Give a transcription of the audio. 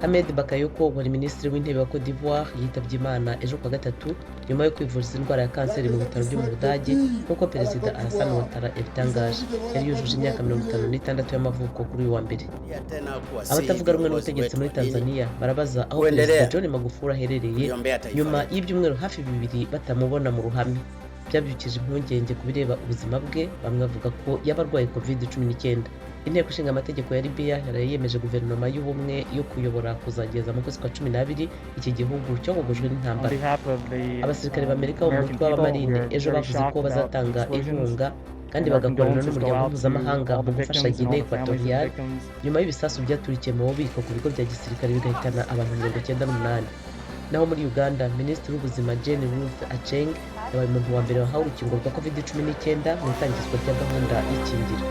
Ahmed Bakayoko wari minisitiri w'intebe wa Cote d'Ivoire yitabye Imana ejo kuwa gatatu nyuma yo kwivuriza indwara ya kanseri mu bitaro byo mu Budage nk'uko Perezida Alassane Ouattara yabitangaje. Yari yujuje imyaka 56 y'amavuko kuri uyu wa mbere. Abatavuga rumwe n'ubutegetsi muri Tanzania barabaza aho Perezida John Magufuli aherereye nyuma y'ibyumweru hafi bibiri batamubona mu ruhame. Byabyukije impungenge ku bireba ubuzima bwe, bamwe bavuga ko yaba arwaye COVID-19. Inteko ishinga amategeko ya Libya yari yemeje guverinoma y'ubumwe yo kuyobora kuzageza mu kwezi kwa 12 iki gihugu cyogojwe n'intambara. Abasirikare b'Amerika bo mu mutwe w'abamarine ejo bavuze ko bazatanga inkunga kandi bagakorana n'umuryango mpuzamahanga mu gufasha Guinea Equatorial nyuma y'ibisasu byaturikiye mu bubiko ku bigo bya gisirikare bigahitana abantu 98. Naho muri Uganda, Minisitiri w'Ubuzima Jane Ruth Aceng yabaye umuntu wa mbere wahawe urukingo rwa COVID-19 mu itangizwa rya gahunda y'ikingira.